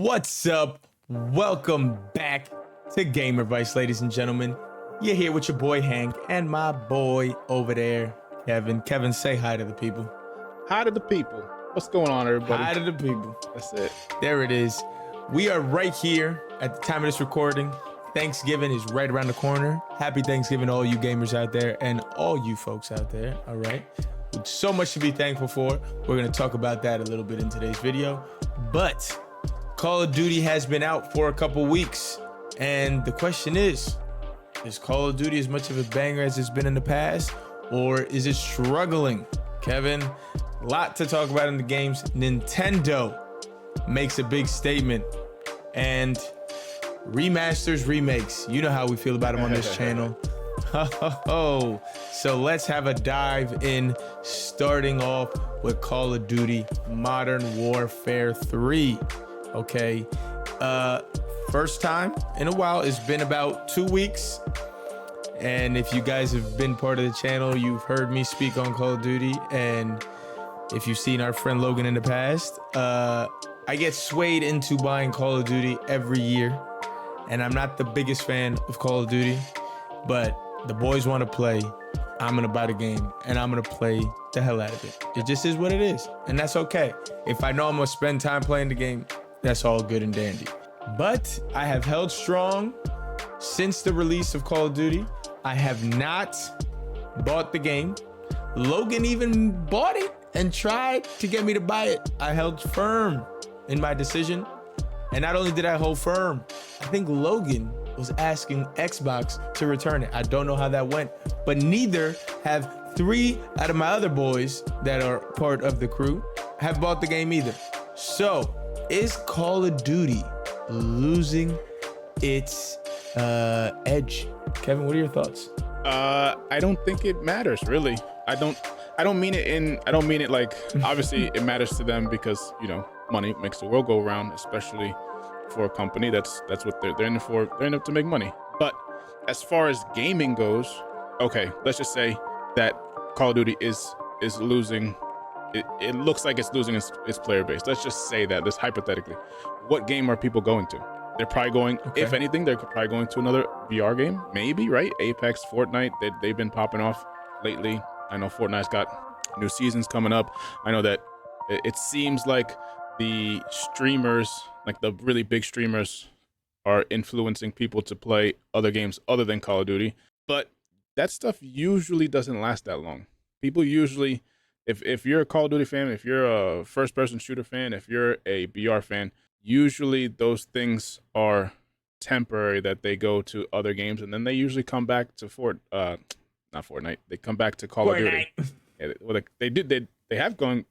What's up? Welcome back to GamerVice, ladies and gentlemen. You're here with your boy Hank and my boy over there, Kevin. Kevin, say hi to the people. Hi to the people. What's going on, everybody? Hi to the people. That's it. There it is. We are right here at the time of this recording. Thanksgiving is right around the corner. Happy Thanksgiving to all you gamers out there and all you folks out there, all right? With so much to be thankful for. We're going to talk about that a little bit in today's video. But Call of Duty has been out for a couple weeks. And the question is Call of Duty as much of a banger as it's been in the past? Or is it struggling? Kevin, a lot to talk about in the games. Nintendo makes a big statement. And remasters, remakes. You know how we feel about them on this channel. So let's have a dive in, starting off with Call of Duty Modern Warfare 3. Okay, first time in a while. It's been about 2 weeks, and if you guys have been part of the channel, you've heard me speak on Call of Duty, and if you've seen our friend Logan in the past, I get swayed into buying Call of Duty every year, and I'm not the biggest fan of Call of Duty, but the boys want to play. I'm gonna buy the game and I'm gonna play the hell out of it. It just is what it is, and that's okay. If I know I'm gonna spend time playing the game, that's all good and dandy. But I have held strong since the release of Call of Duty. I have not bought the game. Logan even bought it and tried to get me to buy it. I held firm in my decision, and not only did I hold firm, I think Logan was asking Xbox to return it. I don't know how that went, but neither have 3 out of my other boys that are part of the crew have bought the game either. So is Call of Duty losing its edge? Kevin, what are your thoughts? I don't think it matters, really. I don't mean it like, obviously it matters to them because, you know, money makes the world go around, especially for a company. That's what they're in it for. They're in it to make money. But as far as gaming goes, okay, let's just say that Call of Duty is losing. It looks like it's losing its player base. Let's just say that, this hypothetically. What game are people going to? They're probably going, if anything, they're probably going to another VR game, maybe, right? Apex, Fortnite, they've been popping off lately. I know Fortnite's got new seasons coming up. I know that it seems like the streamers, like the really big streamers, are influencing people to play other games other than Call of Duty. But that stuff usually doesn't last that long. People usually, if you're a Call of Duty fan, if you're a first-person shooter fan, if you're a BR fan, usually those things are temporary, that they go to other games, and then they usually come back to not Fortnite. They come back to Call of Duty. Yeah, well, they have gone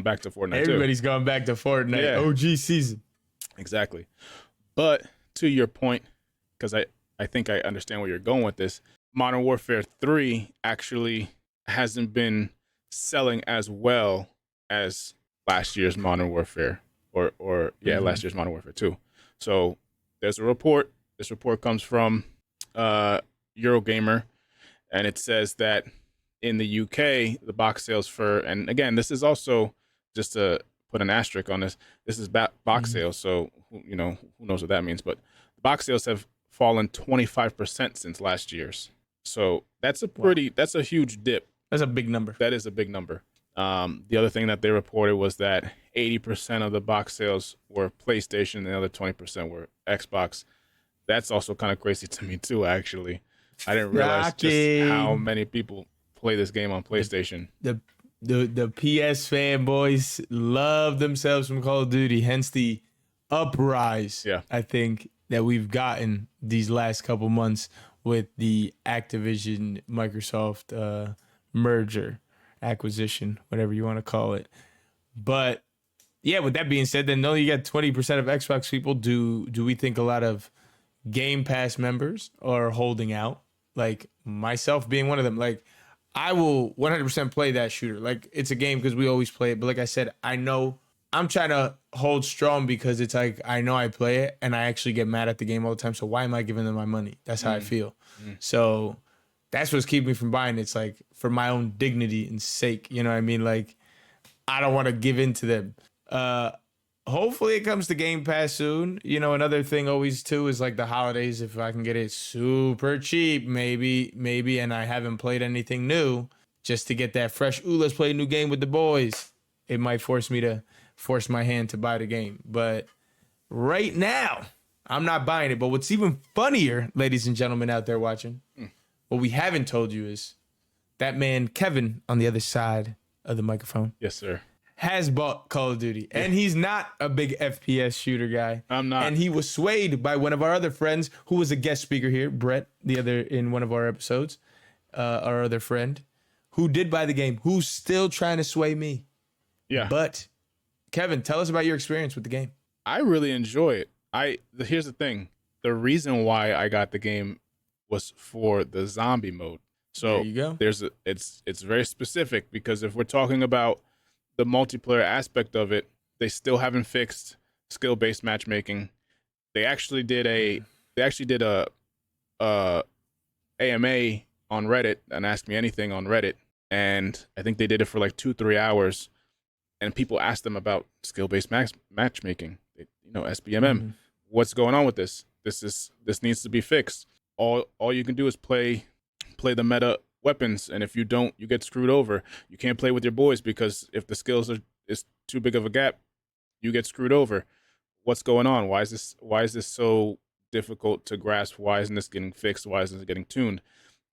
back to Fortnite. Everybody's gone back to Fortnite. Yeah. OG season. Exactly. But to your point, because I think I understand where you're going with this, Modern Warfare 3 actually hasn't been selling as well as last year's Modern Warfare, or last year's Modern Warfare 2. So there's a report. This report comes from Eurogamer, and it says that in the UK, the box sales for, and again, this is also, just to put an asterisk on this, this is box sales, so you know, who knows what that means, but the box sales have fallen 25% since last year's. So that's that's a huge dip. That's a big number. That is a big number. The other thing that they reported was that 80% of the box sales were PlayStation and the other 20% were Xbox. That's also kind of crazy to me too, actually. I didn't realize just how many people play this game on PlayStation. The PS fanboys love themselves from Call of Duty, hence the uprise, I think, that we've gotten these last couple months with the Activision Microsoft merger, acquisition, whatever you want to call it. But yeah, with that being said, then no, you got 20% of Xbox people. Do we think a lot of Game Pass members are holding out? Like myself being one of them. Like, I will 100% play that shooter. Like, it's a game because we always play it. But like I said, I know I'm trying to hold strong because it's like, I know I play it and I actually get mad at the game all the time. So why am I giving them my money? That's how I feel. So that's what's keeping me from buying. It's like for my own dignity and sake, you know what I mean? Like, I don't want to give in to them. Hopefully it comes to Game Pass soon. You know, another thing always too is like the holidays. If I can get it super cheap, maybe, and I haven't played anything new, just to get that fresh. Ooh, let's play a new game with the boys. It might force me to force my hand to buy the game, but right now I'm not buying it. But what's even funnier, ladies and gentlemen out there watching, what we haven't told you is that man Kevin on the other side of the microphone. Yes, sir. Has bought Call of Duty, and he's not a big FPS shooter guy. I'm not. And he was swayed by one of our other friends who was a guest speaker here, Brett, the other in one of our episodes, our other friend, who did buy the game, who's still trying to sway me. Yeah. But Kevin, tell us about your experience with the game. I really enjoy it. Here's the thing. The reason why I got the game was for the zombie mode. So there you go. It's very specific, because if we're talking about the multiplayer aspect of it, they still haven't fixed skill-based matchmaking. They actually did a AMA on Reddit and Ask Me Anything on Reddit, and I think they did it for like 2-3 hours, and people asked them about skill-based matchmaking. SBMM. What's going on with this? This needs to be fixed. All you can do is play the meta weapons, and if you don't, you get screwed over. You can't play with your boys because if the skills is too big of a gap, you get screwed over. What's going on? Why is this so difficult to grasp? Why isn't this getting fixed? Why isn't it getting tuned?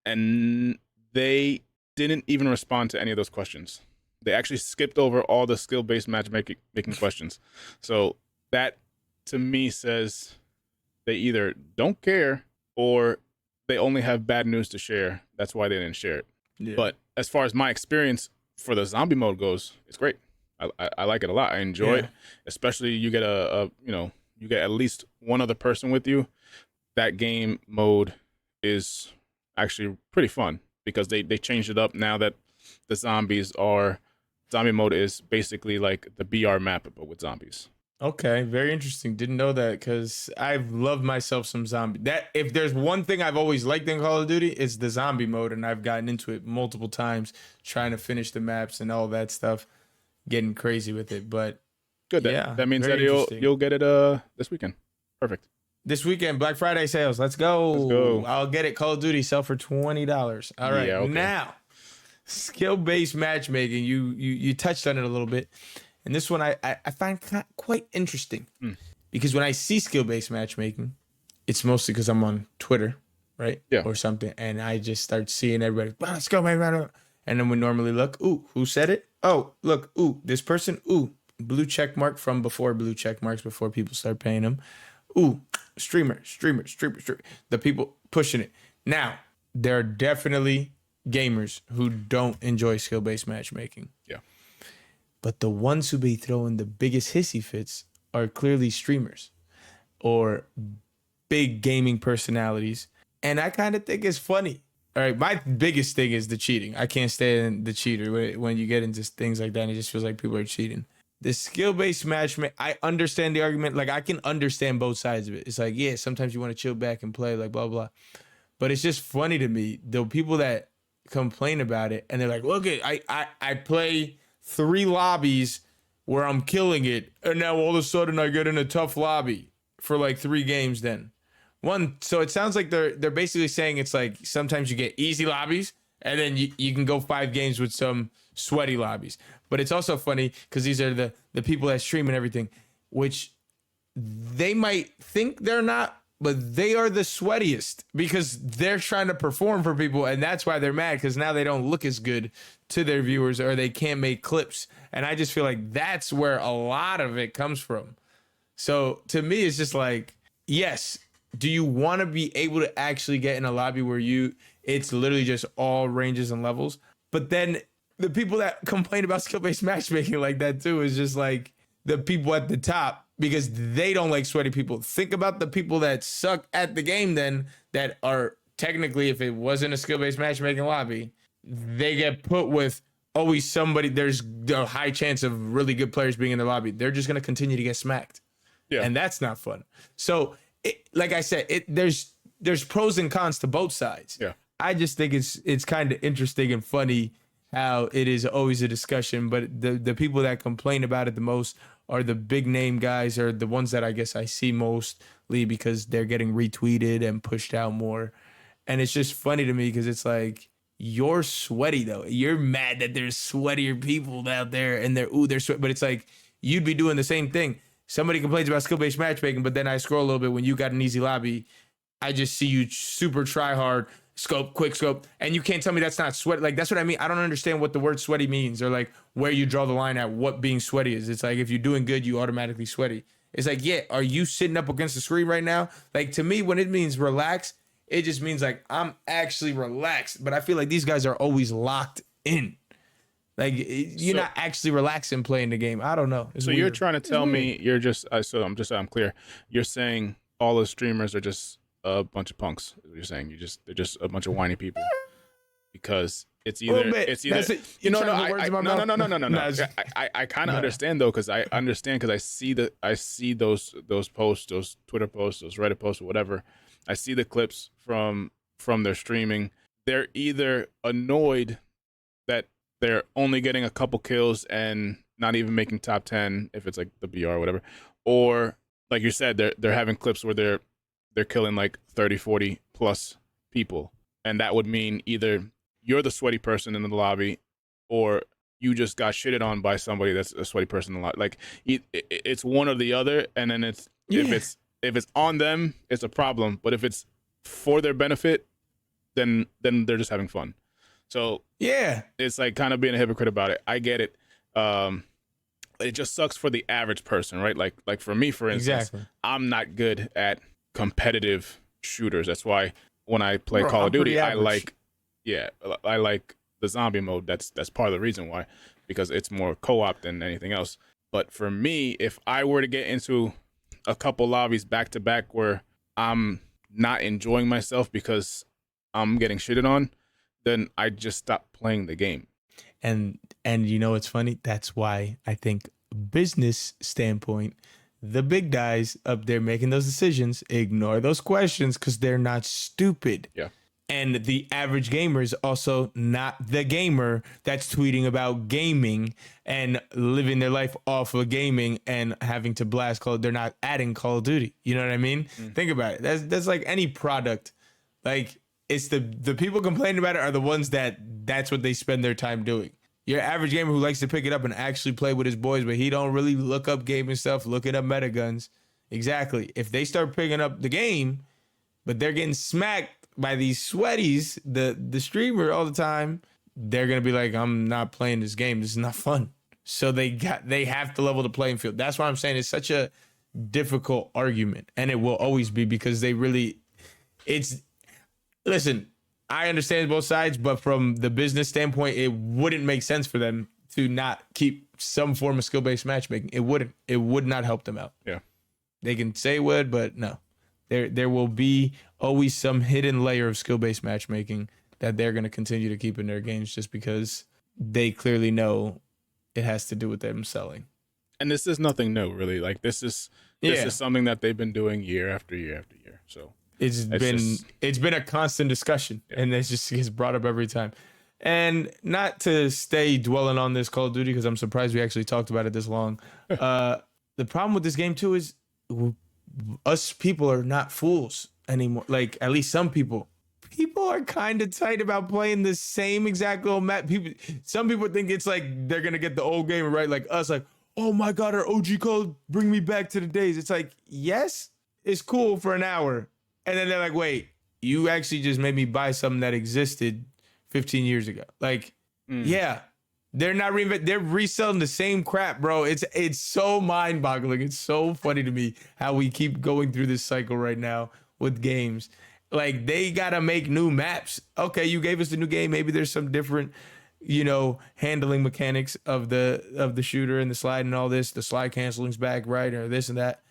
And they didn't even respond to any of those questions. They actually skipped over all the skill-based matchmaking questions. So that to me says they either don't care or they only have bad news to share. That's why they didn't share it. Yeah. But as far as my experience for the zombie mode goes, it's great. I like it a lot. I enjoy it, especially you get you get at least one other person with you. That game mode is actually pretty fun because they changed it up now that the zombie mode is basically like the BR map but with zombies. Okay, very interesting. Didn't know that because I've loved myself some zombie. That if there's one thing I've always liked in Call of Duty, it's the zombie mode, and I've gotten into it multiple times, trying to finish the maps and all that stuff, getting crazy with it. But good, that means that you'll get it this weekend. Perfect. This weekend, Black Friday sales. Let's go. I'll get it. Call of Duty sell for $20. All right, okay. Now skill-based matchmaking. You touched on it a little bit. And this one I find quite interesting because when I see skill-based matchmaking, it's mostly because I'm on Twitter, right? Yeah. Or something. And I just start seeing everybody, let's go, man. And then we normally look, ooh, who said it? Oh, look, ooh, this person, ooh, blue check mark from before blue check marks before people start paying them. Ooh, streamer. The people pushing it. Now, there are definitely gamers who don't enjoy skill-based matchmaking. Yeah. But the ones who be throwing the biggest hissy fits are clearly streamers or big gaming personalities. And I kind of think it's funny. All right, my biggest thing is the cheating. I can't stand the cheater when you get into things like that and it just feels like people are cheating. The skill-based matchmaking, I understand the argument. Like, I can understand both sides of it. It's like, yeah, sometimes you want to chill back and play, like, blah, blah. But it's just funny to me, the people that complain about it and they're like, look, I play 3 lobbies where I'm killing it, and now all of a sudden I get in a tough lobby for like 3 games then. So it sounds like they're basically saying it's like sometimes you get easy lobbies, and then you can go 5 games with some sweaty lobbies. But it's also funny because these are the people that stream and everything, which they might think they're not, but they are the sweatiest because they're trying to perform for people, and that's why they're mad because now they don't look as good to their viewers or they can't make clips. And I just feel like that's where a lot of it comes from. So to me, it's just like, yes, do you want to be able to actually get in a lobby where it's literally just all ranges and levels? But then the people that complain about skill-based matchmaking like that too is just like the people at the top because they don't like sweaty people. Think about the people that suck at the game then that are technically, if it wasn't a skill-based matchmaking lobby, they get put with always somebody. There's a high chance of really good players being in the lobby. They're just going to continue to get smacked. Yeah. And that's not fun. So like I said, there's pros and cons to both sides. Yeah. I just think it's kind of interesting and funny how it is always a discussion, but the people that complain about it the most are the big name guys, or the ones that I guess I see mostly because they're getting retweeted and pushed out more. And it's just funny to me because it's like, you're sweaty though. You're mad that there's sweatier people out there and they're sweat, but it's like you'd be doing the same thing. Somebody complains about skill-based matchmaking, but then I scroll a little bit when you got an easy lobby. I just see you super try hard, scope, quick scope, and you can't tell me that's not sweat. Like, that's what I mean. I don't understand what the word sweaty means, or like where you draw the line at what being sweaty is. It's like if you're doing good, you automatically sweaty. It's like, yeah, are you sitting up against the screen right now? Like, to me, when it means relax, it just means like I'm actually relaxed. But I feel like these guys are always locked in. Like, you're not actually relaxing playing the game. I don't know. It's so weird. you're trying to tell me I'm clear. You're saying all the streamers are just a bunch of punks. You're saying they're just a bunch of whiny people because it's either no. I kind of understand though, because I see those posts, those Twitter posts, those Reddit posts, or whatever. I see the clips from their streaming. They're either annoyed that they're only getting a couple kills and not even making top 10 if it's like the BR or whatever, or like you said, they're having clips where they're killing like 30, 40 plus people, and that would mean either you're the sweaty person in the lobby, or you just got shitted on by somebody that's a sweaty person in the lobby. Like it's one or the other, and then if it's on them, it's a problem. But if it's for their benefit, then they're just having fun. So yeah, it's like kind of being a hypocrite about it. I get it. It just sucks for the average person, right? Like for me, for instance, I'm not good at competitive shooters. That's why when I play Call of Duty, I like the zombie mode. That's part of the reason why, because it's more co-op than anything else. But for me, if I were to get into a couple lobbies back to back where I'm not enjoying myself because I'm getting shitted on, then I just stop playing the game. And you know what's funny? That's why I think business standpoint, the big guys up there making those decisions ignore those questions because they're not stupid. Yeah. And the average gamer is also not the gamer that's tweeting about gaming and living their life off of gaming and having to blast Call. They're not adding Call of Duty. You know what I mean? Think about it. That's like any product. Like, it's the people complaining about it are the ones that's what they spend their time doing. Your average gamer who likes to pick it up and actually play with his boys, but he don't really look up gaming stuff, looking up meta guns. Exactly. If they start picking up the game, but they're getting smacked by these sweaties, the streamer all the time, they're gonna be like, I'm not playing this game. This is not fun. So they have to level the playing field. That's why I'm saying it's such a difficult argument, and it will always be, because listen, I understand both sides, but from the business standpoint, it wouldn't make sense for them to not keep some form of skill-based matchmaking. It wouldn't. It would not help them out. Yeah. They can say it would, but no. There will be always some hidden layer of skill-based matchmaking that they're going to continue to keep in their games just because they clearly know it has to do with them selling. And this is nothing new, really. Like, this is something that they've been doing year after year after year. So it's been a constant discussion, and it just gets brought up every time. And not to stay dwelling on this Call of Duty, because I'm surprised we actually talked about it this long. The problem with this game too is us people are not fools anymore. Like, at least some people are kind of tight about playing the same exact old map. Some people think it's like they're gonna get the old game right, like us, like, oh my god, our OG code, bring me back to the days. It's like, yes, it's cool for an hour. And then they're like, wait, you actually just made me buy something that existed 15 years ago. Like, yeah, they're not they're reselling the same crap, bro. It's so mind-boggling. It's so funny to me how we keep going through this cycle right now with games. Like, they gotta make new maps. Okay, you gave us the new game. Maybe there's some different, handling mechanics of the shooter and the slide and all this. The slide canceling's back, right? Or this and that.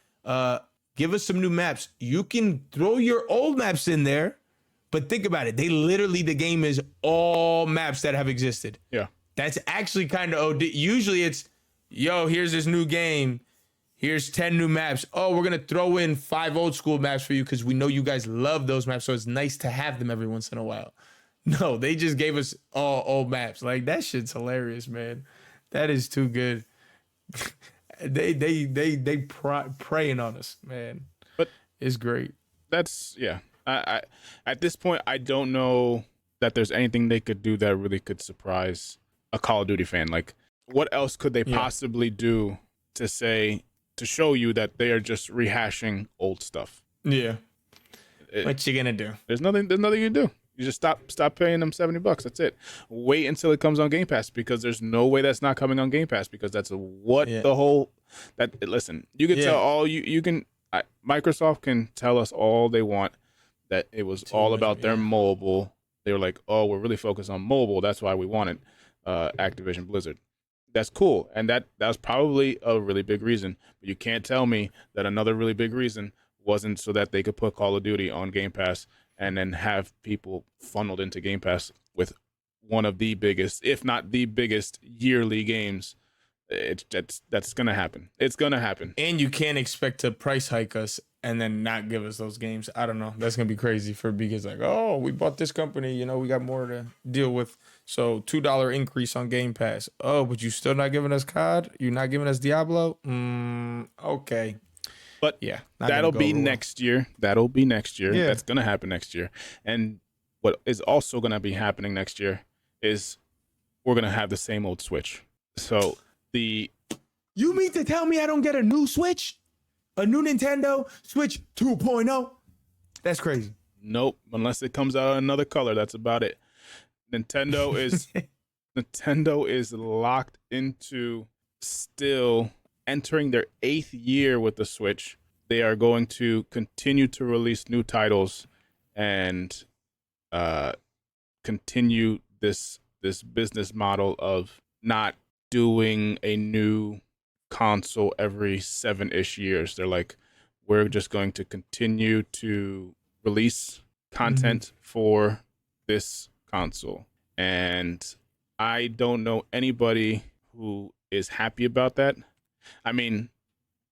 Give us some new maps. You can throw your old maps in there, but think about it. The game is all maps that have existed. Yeah. That's actually kind of OD. Usually it's, yo, here's this new game. Here's 10 new maps. Oh, we're going to throw in 5 old school maps for you because we know you guys love those maps, so it's nice to have them every once in a while. No, they just gave us all old maps. Like that shit's hilarious, man. That is too good. They preying on us, man. But It's great. that's yeah. I at this point I don't know that there's anything they could do that really could surprise a Call of Duty fan. Like what else could they possibly do to show you that they are just rehashing old stuff? Yeah. What you gonna do? There's nothing you can do. You just stop paying them $70. That's it. Wait until it comes on Game Pass, because there's no way that's not coming on Game Pass, because that's the whole that listen, you can tell all you can Microsoft can tell us all they want that it was all about their mobile. They were like, "Oh, we're really focused on mobile. That's why we wanted Activision Blizzard." That's cool, and that was probably a really big reason. But you can't tell me that another really big reason wasn't so that they could put Call of Duty on Game Pass and then have people funneled into Game Pass with one of the biggest, if not the biggest, yearly games. That's gonna happen. It's gonna happen. And you can't expect to price hike us and then not give us those games. I don't know. That's gonna be crazy for because like, oh, we bought this company, you know, we got more to deal with. So $2 increase on Game Pass. Oh, but you still not giving us COD? You're not giving us Diablo? Okay. But yeah, that'll be next year. That'll be next year. Yeah. That's gonna happen next year. And what is also gonna be happening next year is we're gonna have the same old Switch. So you mean to tell me I don't get a new Switch? A new Nintendo Switch 2.0? That's crazy. Nope. Unless it comes out in another color, that's about it. Nintendo is locked into still entering their 8th year with the Switch. They are going to continue to release new titles and continue this business model of not doing a new console every 7-ish years. They're like, we're just going to continue to release content for this console. And I don't know anybody who is happy about that. I mean,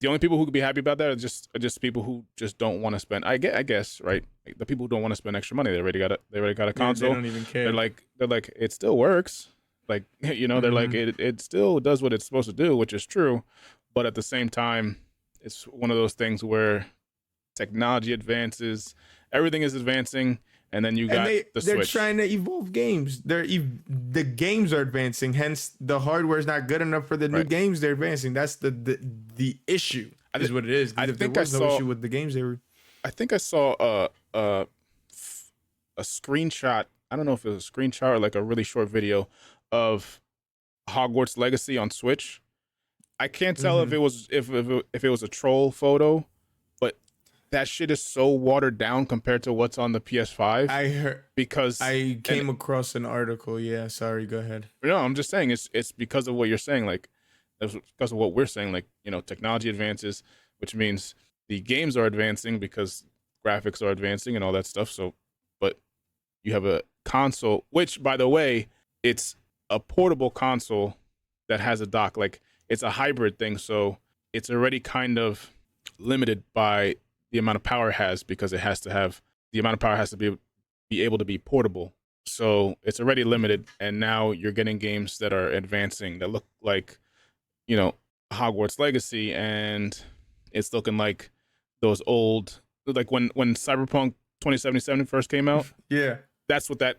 the only people who could be happy about that are just people who just don't want to spend. I guess, right? Like, the people who don't want to spend extra money, they already got a console. They don't even care. They're like, it still works. Like, you know, they're like, it still does what it's supposed to do, which is true. But at the same time, it's one of those things where technology advances, everything is advancing, and then you got the Switch. They're trying to evolve games. The games are advancing. Hence, the hardware is not good enough for the new games they're advancing. That's the issue. Is what it is. I think I saw no issue with the games they were. I think I saw a screenshot. I don't know if it was a screenshot or like a really short video of Hogwarts Legacy on Switch. I can't tell if it was if it was a troll photo, but that shit is so watered down compared to what's on the PS5. I heard because I came across an article. Yeah, sorry, go ahead. No, I'm just saying it's because of what you're saying. Like, it's because of what we're saying. Like, you know, technology advances, which means the games are advancing because graphics are advancing and all that stuff. So, but you have a console, which, by the way, it's a portable console that has a dock. Like, it's a hybrid thing, so it's already kind of limited by the amount of power it has, because it has to have the amount of power has to be able to be portable. So it's already limited, and now you're getting games that are advancing that look like, you know, Hogwarts Legacy, and it's looking like those old, like when Cyberpunk 2077 first came out. Yeah, that's what that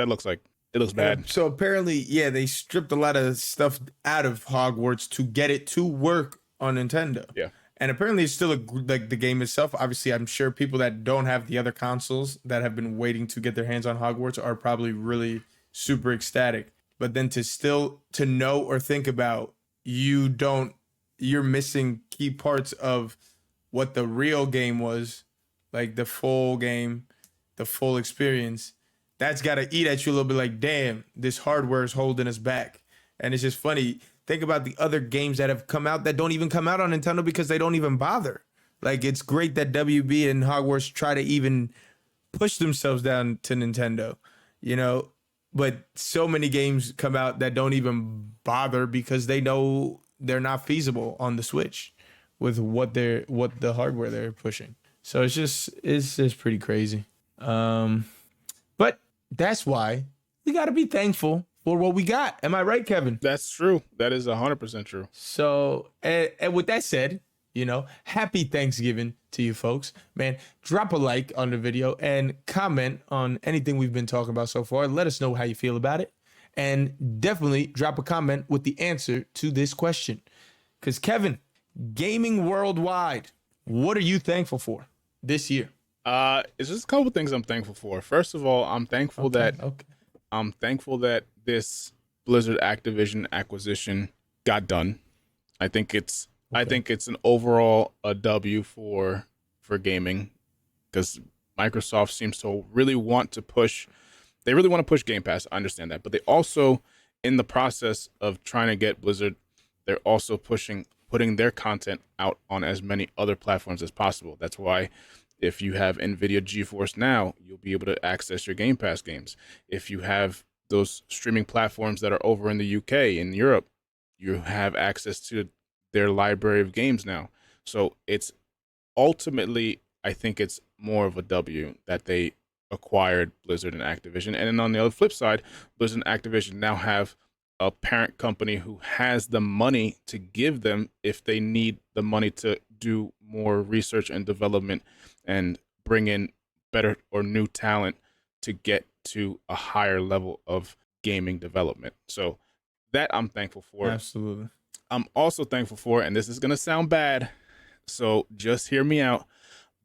looks like. It looks bad. So apparently, yeah, they stripped a lot of stuff out of Hogwarts to get it to work on Nintendo. Yeah. And apparently it's still like the game itself. Obviously, I'm sure people that don't have the other consoles that have been waiting to get their hands on Hogwarts are probably really super ecstatic. But then to know or think about, you're missing key parts of what the real game was, like the full game, the full experience. That's got to eat at you a little bit, like, damn, this hardware is holding us back. And it's just funny. Think about the other games that have come out that don't even come out on Nintendo because they don't even bother. Like, it's great that WB and Hogwarts try to even push themselves down to Nintendo, you know, but so many games come out that don't even bother because they know they're not feasible on the Switch with what the hardware they're pushing. So it's just pretty crazy. But that's why we got to be thankful for what we got. Am I right, Kevin? That's true. That is 100% true. So, and with that said, happy Thanksgiving to you folks. Man, drop a like on the video and comment on anything we've been talking about so far. Let us know how you feel about it. And definitely drop a comment with the answer to this question. Because, Kevin, gaming worldwide, what are you thankful for this year? It's just a couple things I'm thankful for. First of all, I'm thankful that this Blizzard Activision acquisition got done. I think it's an overall a W for gaming, because Microsoft seems to really want to push. They really want to push Game Pass. I understand that, but they also, in the process of trying to get Blizzard, they're also putting their content out on as many other platforms as possible. That's why if you have NVIDIA GeForce Now, you'll be able to access your Game Pass games. If you have those streaming platforms that are over in the UK, in Europe, you have access to their library of games now. So it's ultimately, I think it's more of a W that they acquired Blizzard and Activision. And then on the other flip side, Blizzard and Activision now have a parent company who has the money to give them if they need the money to do more research and development and bring in better or new talent to get to a higher level of gaming development. So that I'm thankful for. Absolutely. I'm also thankful for, and this is going to sound bad, so just hear me out,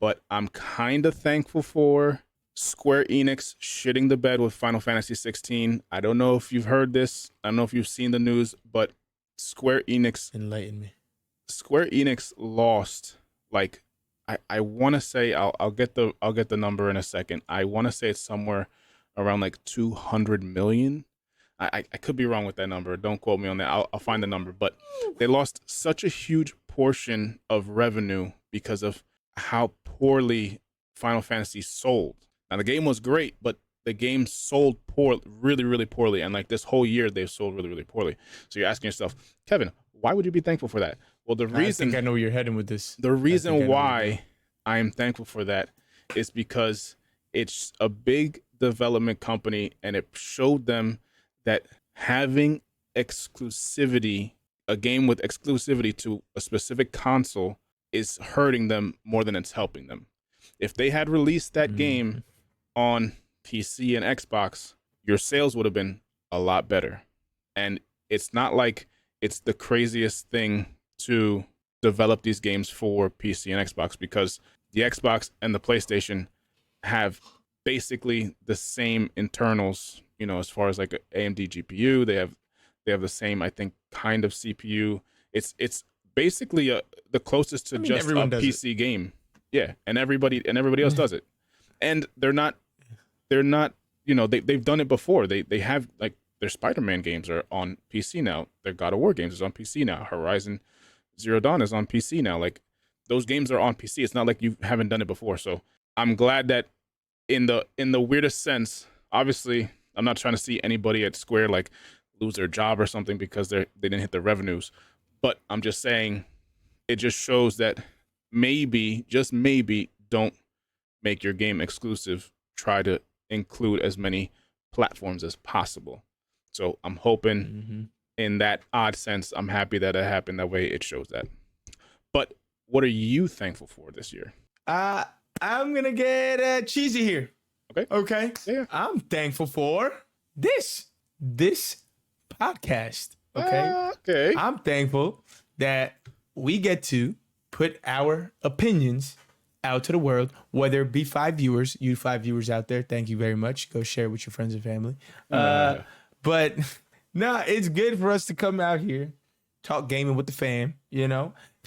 but I'm kind of thankful for Square Enix shitting the bed with Final Fantasy 16. I don't know if you've heard this. I don't know if you've seen the news, but Square Enix... Enlighten me. Square Enix lost, like, I want to say, I'll get the number in a second. I want to say it's somewhere around like 200 million. I could be wrong with that number. Don't quote me on that. I'll find the number. But they lost such a huge portion of revenue because of how poorly Final Fantasy sold. Now, the game was great, but the game sold really, really poorly. And like this whole year, they've sold really, really poorly. So you're asking yourself, Kevin, why would you be thankful for that? Well, I think I know where you're heading with this. The reason why I am thankful for that is because it's a big development company, and it showed them that having exclusivity, a game with exclusivity to a specific console, is hurting them more than it's helping them. If they had released that game on PC and Xbox, your sales would have been a lot better. And it's not like it's the craziest thing to develop these games for PC and Xbox, because the Xbox and the PlayStation have basically the same internals, as far as like a AMD GPU. They have the same, I think, kind of CPU. It's basically the closest to just a PC game. Yeah, and everybody else does it. And they're not they've done it before. They have, like, their Spider-Man games are on PC now. Their God of War games is on PC now. Horizon Zero Dawn is on PC now. Like, those games are on PC. It's not like you haven't done it before. So I'm glad that in the weirdest sense, obviously, I'm not trying to see anybody at Square like lose their job or something because they didn't hit the revenues. But I'm just saying, it just shows that maybe, just maybe, don't make your game exclusive. Try to include as many platforms as possible. So I'm hoping in that odd sense, I'm happy that it happened that way. It shows that. But what are you thankful for this year? I'm going to get cheesy here. Okay. Yeah. I'm thankful for this podcast. Okay. Okay. I'm thankful that we get to put our opinions out to the world, whether it be 5 viewers, you 5 viewers out there, thank you very much. Go share with your friends and family. But no, it's good for us to come out here, talk gaming with the fam,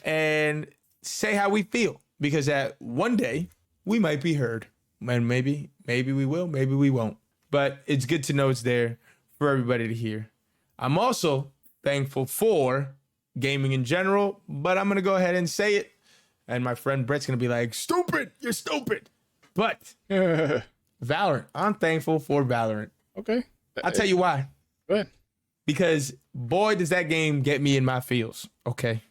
and say how we feel, because at one day we might be heard, and maybe we will, maybe we won't. But it's good to know it's there for everybody to hear. I'm also thankful for gaming in general, but I'm gonna go ahead and say it. And my friend Brett's going to be like, stupid, you're stupid. But Valorant, I'm thankful for Valorant. Okay. I'll tell you why. Go ahead. Because, boy, does that game get me in my feels, okay?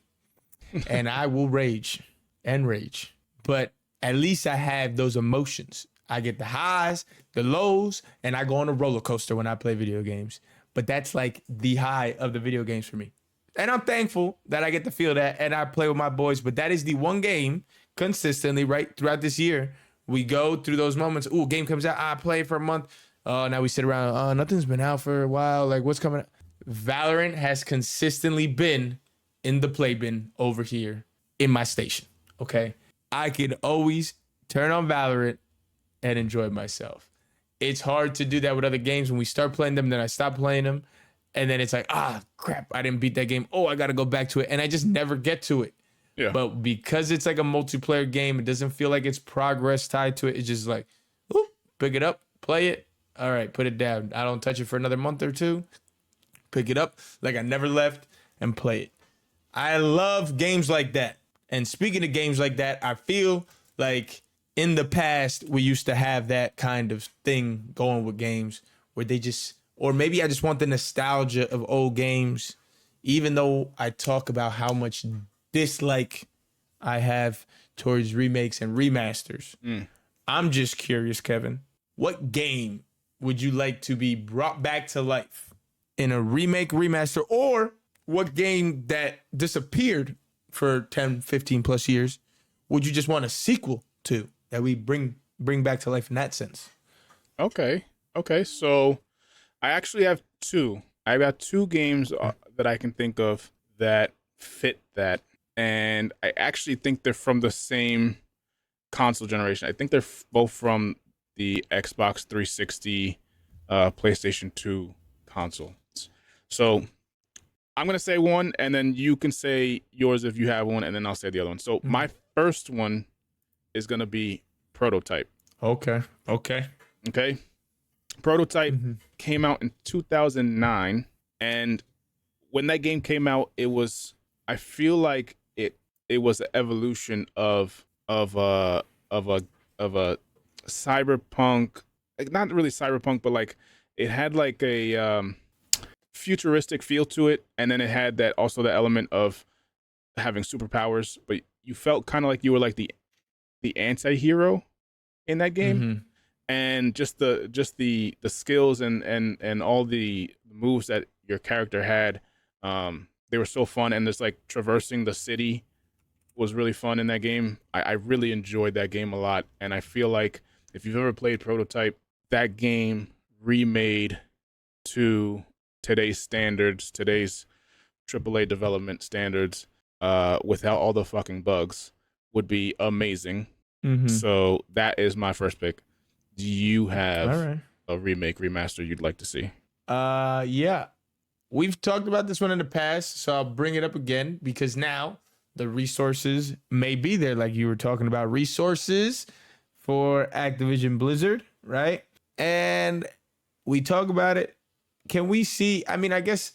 And I will rage. But at least I have those emotions. I get the highs, the lows, and I go on a roller coaster when I play video games. But that's like the high of the video games for me. And I'm thankful that I get to feel that and I play with my boys. But that is the one game consistently, right, throughout this year. We go through those moments. Ooh, game comes out. I play for a month. Oh, now we sit around. Oh, nothing's been out for a while. Like, what's coming out? Valorant has consistently been in the play bin over here in my station. Okay. I can always turn on Valorant and enjoy myself. It's hard to do that with other games when we start playing them, then I stop playing them. And then it's like, crap, I didn't beat that game. Oh, I got to go back to it. And I just never get to it. Yeah. But because it's like a multiplayer game, it doesn't feel like it's progress tied to it. It's just like, pick it up, play it. All right, put it down. I don't touch it for another month or two. Pick it up like I never left and play it. I love games like that. And speaking of games like that, I feel like in the past, we used to have that kind of thing going with games where they just, or maybe I just want the nostalgia of old games, even though I talk about how much dislike I have towards remakes and remasters. I'm just curious, Kevin, what game would you like to be brought back to life in a remake, remaster, or what game that disappeared for 10, 15 plus years would you just want a sequel to that we bring back to life in that sense? Okay. So I actually have two. I got two games that I can think of that fit that. And I actually think they're from the same console generation. I think they're both from the Xbox 360, PlayStation 2 consoles. So I'm going to say one, and then you can say yours if you have one, and then I'll say the other one. So my first one is going to be Prototype. Okay. Prototype came out in 2009, and when that game came out, I feel like it was an evolution of a cyberpunk, like not really cyberpunk, but like it had like a futuristic feel to it, and then it had that also the element of having superpowers, but you felt kind of like you were like the anti-hero in that game. And just the skills and all the moves that your character had, they were so fun. And there's like traversing the city was really fun in that game. I really enjoyed that game a lot, and I feel like if you've ever played Prototype, that game remade to today's standards, today's AAA development standards, without all the fucking bugs, would be amazing. So that is my first pick. Do you have a remake, remaster you'd like to see? Yeah. We've talked about this one in the past, so I'll bring it up again because now the resources may be there, like you were talking about, resources for Activision Blizzard, right? And we talk about it. Can we see, I mean, I guess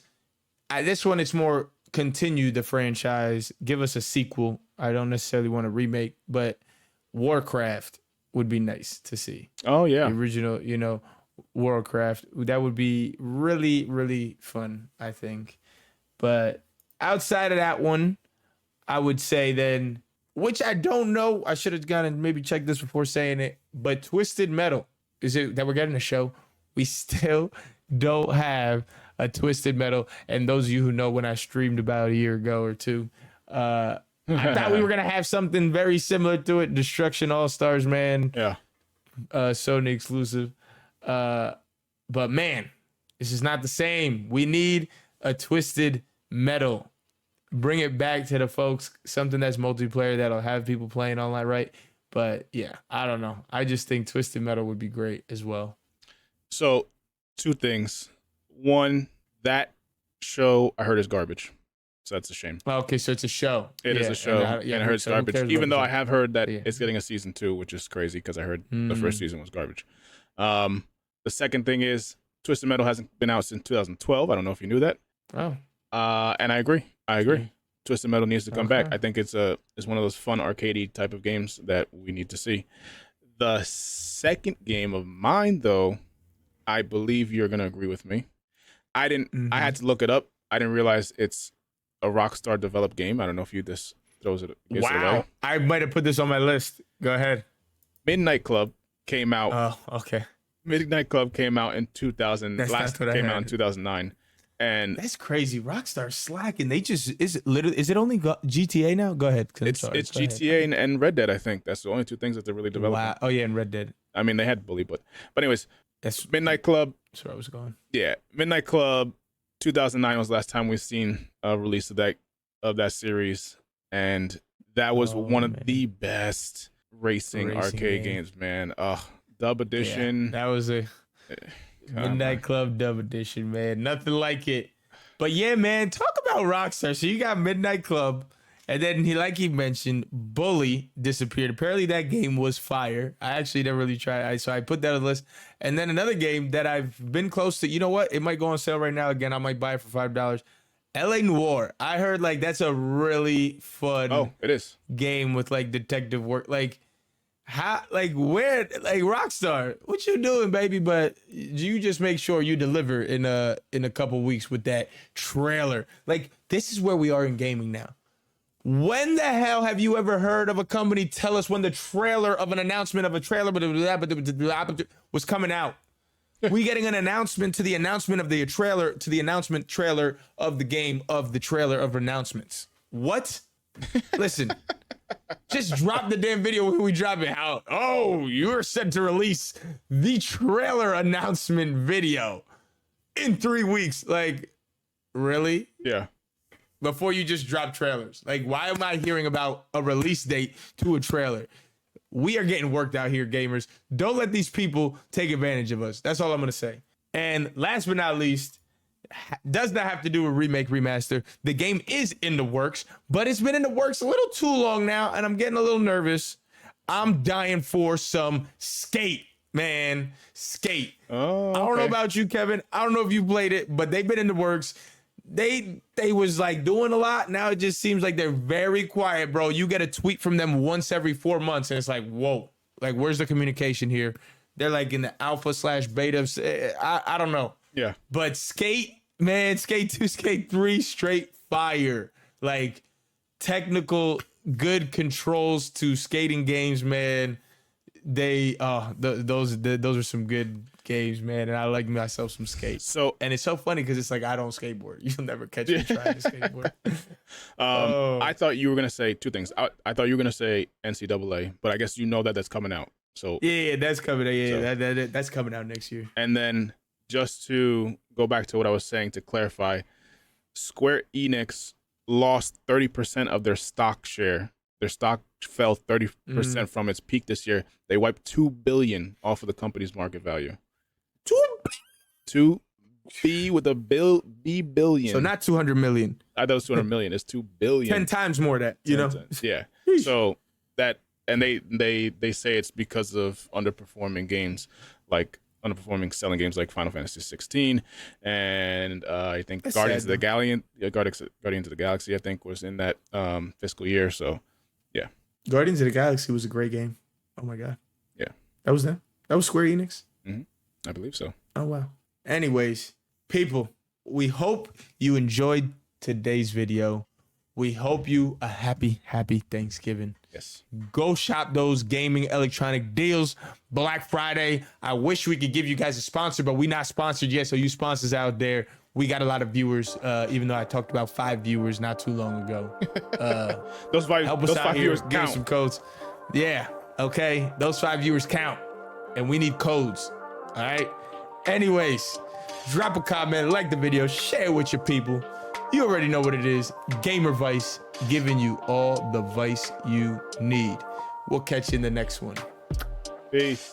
this one, it's more continue the franchise, give us a sequel. I don't necessarily want a remake, but Warcraft would be nice to see. Oh, yeah. The original, Warcraft. That would be really, really fun, I think. But outside of that one, I would say then, which I don't know, I should have gone and maybe checked this before saying it, but Twisted Metal, is it that we're getting a show? We still don't have a Twisted Metal. And those of you who know when I streamed about a year ago or two, I thought we were going to have something very similar to it. Destruction All-Stars, man. Yeah. Sony exclusive. But man, this is not the same. We need a Twisted Metal. Bring it back to the folks. Something that's multiplayer that'll have people playing online, right? But yeah, I don't know. I just think Twisted Metal would be great as well. So, two things. One, that show I heard is garbage. So that's a shame. Okay, so it's a show. It is a show, and I heard it's garbage. Even though I have heard that it's getting a season 2, which is crazy because I heard the first season was garbage. The second thing is Twisted Metal hasn't been out since 2012. I don't know if you knew that. Oh. And I agree. Twisted Metal needs to come back. I think it's one of those fun arcadey type of games that we need to see. The second game of mine, though, I believe you're gonna agree with me. I had to look it up. I didn't realize it's a Rockstar developed game. I don't know if you just throws it. Wow. I might have put this on my list. Go ahead. Midnight Club came out. Oh, okay. Midnight Club came out in 2000. That's Last what I came out heard. in 2009, and That's crazy. Rockstar's slacking. They just is it only GTA now? Go ahead. 'Cause I'm it's sorry. Go ahead. GTA and Red Dead. I think that's the only two things that they're really developing. Wow. Oh yeah, and Red Dead. I mean, they had Bully, but anyways, That's Midnight Club. That's where I was going. Yeah, Midnight Club. 2009 was the last time we've seen a release of that series, and that was one of the best racing arcade games, man. Dub edition. Yeah, that was a Midnight Club Dub edition, man. Nothing like it. But yeah, man, talk about Rockstar. So you got Midnight Club, and then like he mentioned, Bully disappeared. Apparently that game was fire. I actually never really tried. So I put that on the list. And then another game that I've been close to. You know what? It might go on sale right now. Again, I might buy it for $5. LA Noire. I heard like that's a really fun. Oh, it is. Game with like detective work. Like how? Like where? Like Rockstar. What you doing, baby? But you just make sure you deliver in a couple weeks with that trailer. Like this is where we are in gaming now. When the hell have you ever heard of a company tell us when the trailer of an announcement of a trailer was coming out? We getting an announcement to the announcement of the trailer to the announcement trailer of the game of the trailer of announcements. What? Listen, just drop the damn video when we drop it out. Oh, you're set to release the trailer announcement video in 3 weeks. Like, really? Yeah. Before you just drop trailers. Like, why am I hearing about a release date to a trailer? We are getting worked out here, gamers. Don't let these people take advantage of us. That's all I'm going to say. And last but not least, does not have to do with remake, remaster. The game is in the works, but it's been in the works a little too long now, and I'm getting a little nervous. I'm dying for some Skate, man. Skate. Oh, okay. I don't know about you, Kevin. I don't know if you played it, but they've been in the works. They was like doing a lot. Now it just seems like they're very quiet, bro. You get a tweet from them once every 4 months, and it's like, whoa, like where's the communication here? They're like in the alpha/beta. I don't know. Yeah. But Skate, man, Skate 2, Skate 3, straight fire. Like technical, good controls to skating games, man. Those are some good games, man, and I like myself some skate. So, and it's so funny because it's like I don't skateboard. You'll never catch me trying to skateboard. I thought you were gonna say two things. I thought you were gonna say NCAA, but I guess you know that that's coming out. So yeah, that's coming out. Yeah, so, that's coming out next year. And then just to go back to what I was saying to clarify, Square Enix lost 30% of their stock share. Their stock fell 30% from its peak this year. They wiped $2 billion off of the company's market value. $2 B with a billion. So not 200 million. I thought it was 200 million. It's 2 billion. 10 times more that, you know? Times. Yeah. So that, and they say it's because of underperforming games, like underperforming selling games like Final Fantasy 16, and I think That's Guardians sad, of the Galaxy, I think, was in that fiscal year. So yeah. Guardians of the Galaxy was a great game. Oh my god. Yeah. That was them. That was Square Enix. Mm-hmm. I believe so. Oh wow. Anyways, people, we hope you enjoyed today's video. We hope you a happy Thanksgiving. Yes. Go shop those gaming electronic deals. Black Friday. I wish we could give you guys a sponsor, but we're not sponsored yet. So you sponsors out there, we got a lot of viewers, even though I talked about 5 viewers not too long ago. those 5 viewers give count. us some codes. Yeah. Okay. Those 5 viewers count. And we need codes. All right. Anyways, drop a comment, like the video, share it with your people. You already know what it is. GAMERViCE, giving you all the vice you need. We'll catch you in the next one. Peace.